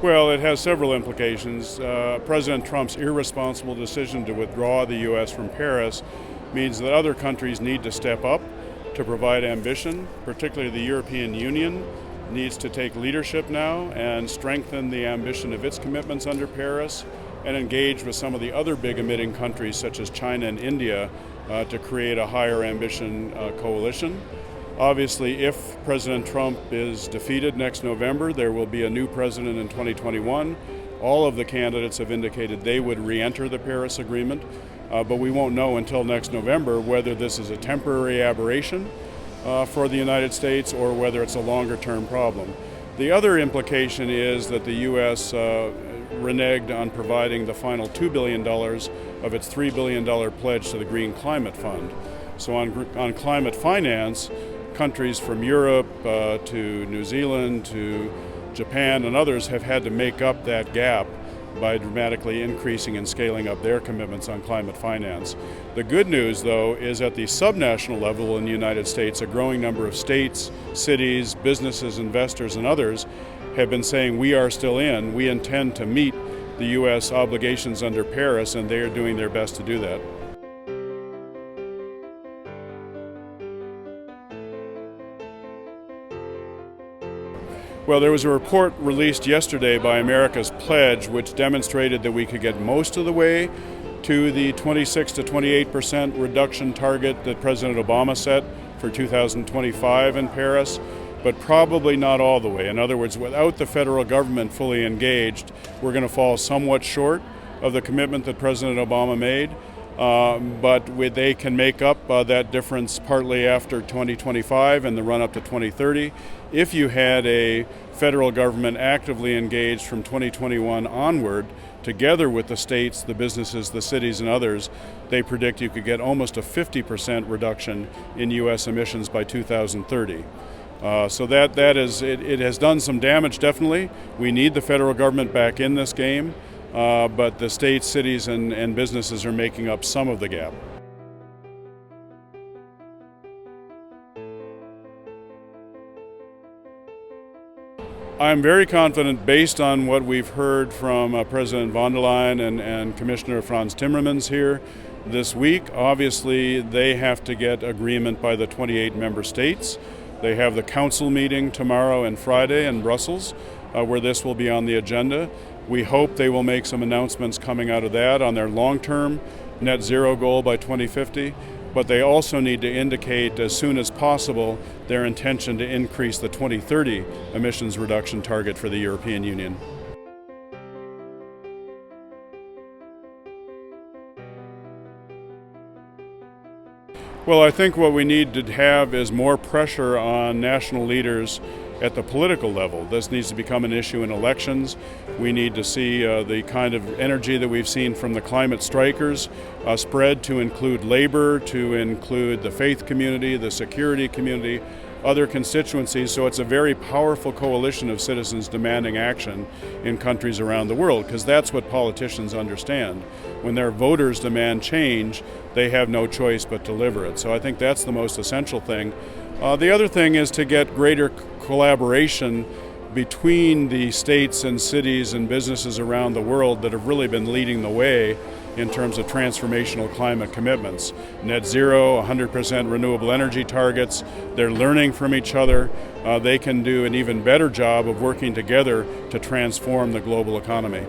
Well, it has several implications. President Trump's irresponsible decision to withdraw the U.S. from Paris means that other countries need to step up to provide ambition, particularly the European Union needs to take leadership now and strengthen the ambition of its commitments under Paris and engage with some of the other big emitting countries such as China and India to create a higher ambition coalition. Obviously, if President Trump is defeated next November, there will be a new president in 2021. All of the candidates have indicated they would re-enter the Paris Agreement, but we won't know until next November whether this is a temporary aberration for the United States or whether it's a longer-term problem. The other implication is that the U.S. reneged on providing the final $2 billion of its $3 billion pledge to the Green Climate Fund. So on climate finance, countries from Europe to New Zealand to Japan and others have had to make up that gap by dramatically increasing and scaling up their commitments on climate finance. The good news, though, is at the subnational level in the United States, a growing number of states, cities, businesses, investors, and others have been saying we are still in. We intend to meet the U.S. obligations under Paris, and they are doing their best to do that. Well, there was a report released yesterday by America's Pledge which demonstrated that we could get most of the way to the 26 to 28% reduction target that President Obama set for 2025 in Paris, but probably not all the way. In other words, without the federal government fully engaged, we're going to fall somewhat short of the commitment that President Obama made. But they can make up that difference partly after 2025 and the run up to 2030. If you had a federal government actively engaged from 2021 onward, together with the states, the businesses, the cities, and others, they predict you could get almost a 50% reduction in U.S. emissions by 2030. So it has done some damage, definitely. We need the federal government back in this game. But the states, cities, and businesses are making up some of the gap. I'm very confident, based on what we've heard from President von der Leyen and Commissioner Franz Timmermans here this week. Obviously, they have to get agreement by the 28 member states. They have the council meeting tomorrow and Friday in Brussels, where this will be on the agenda. We hope they will make some announcements coming out of that on their long-term net zero goal by 2050, but they also need to indicate as soon as possible their intention to increase the 2030 emissions reduction target for the European Union. Well, I think what we need to have is more pressure on national leaders at the political level. This needs to become an issue in elections. We need to see the kind of energy that we've seen from the climate strikers spread to include labor, to include the faith community, the security community, other constituencies. So it's a very powerful coalition of citizens demanding action in countries around the world, because that's what politicians understand. When their voters demand change, they have no choice but to deliver it. So I think that's the most essential thing. The other thing is to get greater collaboration between the states and cities and businesses around the world that have really been leading the way in terms of transformational climate commitments. Net zero, 100% renewable energy targets, they're learning from each other. They can do an even better job of working together to transform the global economy.